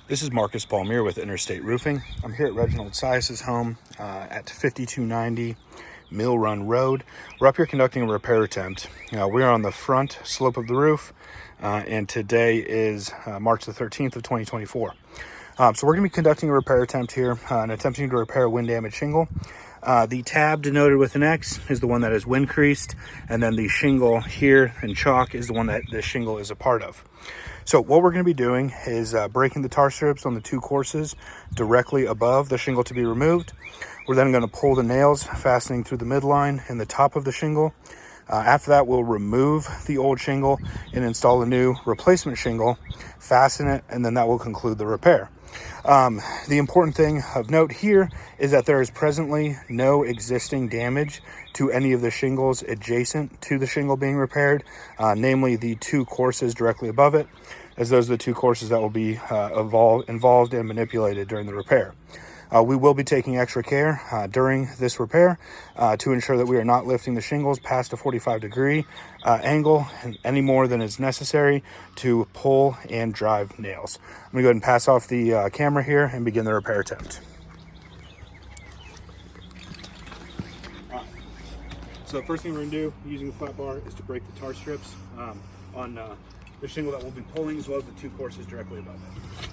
This is Marcus Palmier with Interstate Roofing. I'm here at Reginald Sias's home at 5290 Mill Run Road. We're up here conducting a repair attempt. We're on the front slope of the roof, and today is March the 13th of 2024. So we're going to be conducting a repair attempt here and attempting to repair a wind damaged shingle. The tab denoted with an X is the one that is wind creased, and then the shingle here in chalk is the one that this shingle is a part of. So what we're going to be doing is breaking the tar strips on the two courses directly above the shingle to be removed. We're then going to pull the nails fastening through the midline and the top of the shingle. After that, we'll remove the old shingle and install a new replacement shingle, fasten it, and then that will conclude the repair. The important thing of note here is that there is presently no existing damage to any of the shingles adjacent to the shingle being repaired, namely the two courses directly above it, as those are the two courses that will be involved and manipulated during the repair. We will be taking extra care during this repair to ensure that we are not lifting the shingles past a 45-degree angle any more than is necessary to pull and drive nails. I'm going to go ahead and pass off the camera here and begin the repair attempt. So the first thing we're going to do using the flat bar is to break the tar strips on the shingle that we'll be pulling, as well as the two courses directly above it.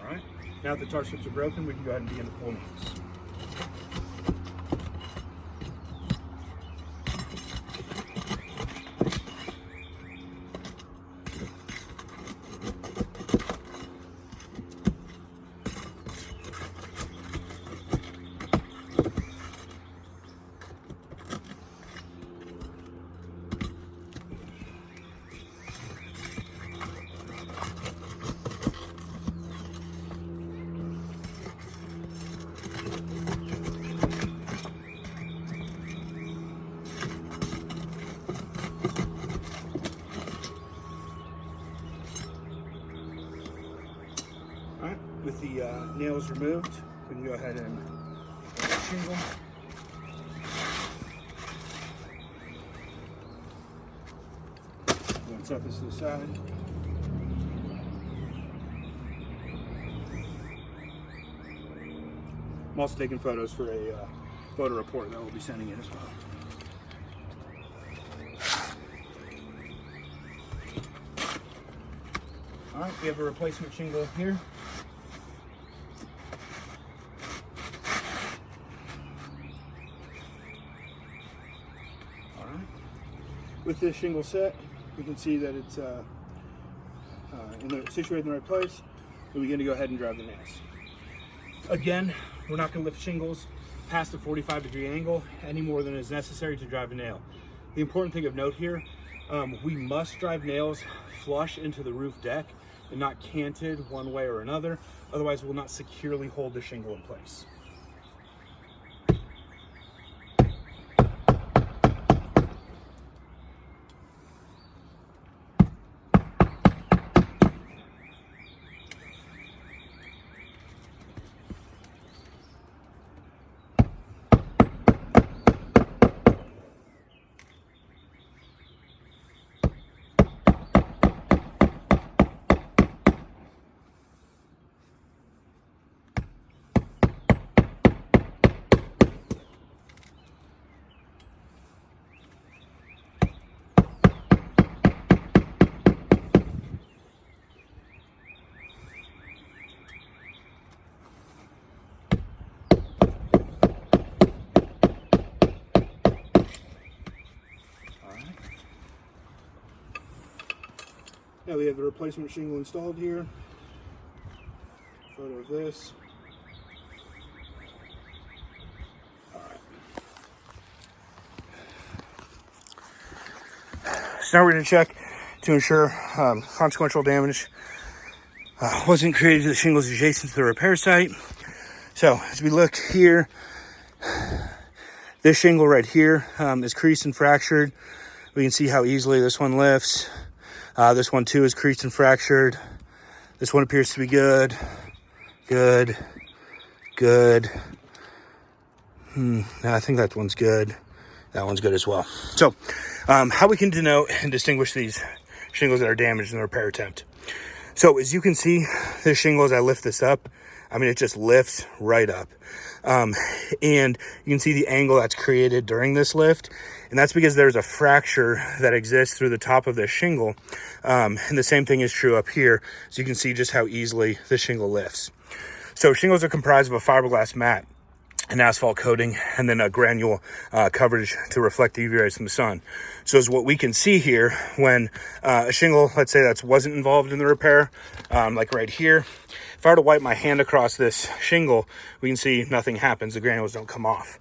All right, now that the tar strips are broken, we can go ahead and begin to pull nails. Alright, with the nails removed, we can go ahead and shingle. Go and set this to the side. I'm also taking photos for a photo report that we'll be sending in as well. Alright, we have a replacement shingle here. Alright, with this shingle set, we can see that it's situated in the right place, and we begin to go ahead and drive the nails. Again, we're not going to lift shingles past a 45-degree angle any more than is necessary to drive a nail. The important thing of note here, we must drive nails flush into the roof deck and not canted one way or another, otherwise we will not securely hold the shingle in place. Now we have the replacement shingle installed here. Photo of this. Alright. So now we're going to check to ensure consequential damage wasn't created to the shingles adjacent to the repair site. So as we look here, this shingle right here is creased and fractured. We can see how easily this one lifts. This one too is creased and fractured. This one appears to be good. Good. Good. I think that one's good. That one's good as well. So how we can denote and distinguish these shingles that are damaged in the repair attempt. So as you can see, this shingle, as I lift this up, I mean, it just lifts right up. And you can see the angle that's created during this lift. And that's because there's a fracture that exists through the top of this shingle. And the same thing is true up here. So you can see just how easily the shingle lifts. So shingles are comprised of a fiberglass mat, an asphalt coating, and then a granule coverage to reflect the UV rays from the sun. So as what we can see here, when a shingle, let's say that wasn't involved in the repair, like right here, if I were to wipe my hand across this shingle, we can see nothing happens. The granules don't come off.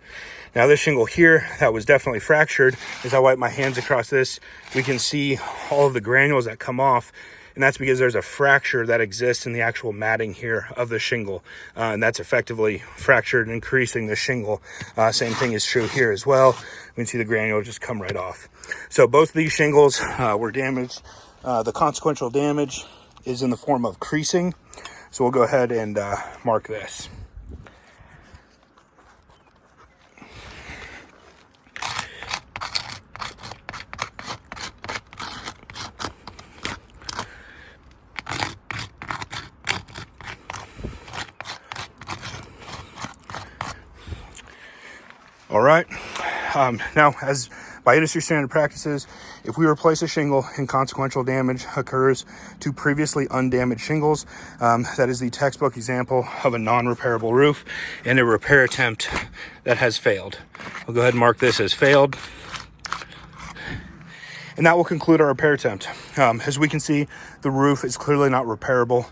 Now this shingle here, that was definitely fractured. As I wipe my hands across this, we can see all of the granules that come off. And that's because there's a fracture that exists in the actual matting here of the shingle. And that's effectively fractured and increasing the shingle. Same thing is true here as well. We can see the granule just come right off. So both of these shingles were damaged. The consequential damage is in the form of creasing. So we'll go ahead and mark this. All right, now as by industry standard practices, if we replace a shingle and consequential damage occurs to previously undamaged shingles, that is the textbook example of a non-repairable roof and a repair attempt that has failed. We'll go ahead and mark this as failed. And that will conclude our repair attempt. As we can see, the roof is clearly not repairable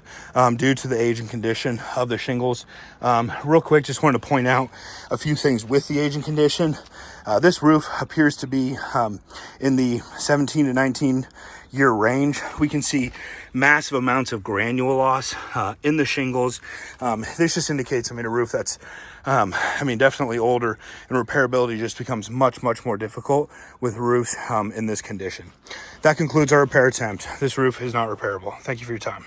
due to the age and condition of the shingles. Real quick, just wanted to point out a few things with the age and condition. This roof appears to be in the 17 to 19 year range. We can see massive amounts of granule loss in the shingles. This just indicates, a roof that's definitely older, and repairability just becomes much, much more difficult with roofs in this condition. That concludes our repair attempt. This roof is not repairable. Thank you for your time.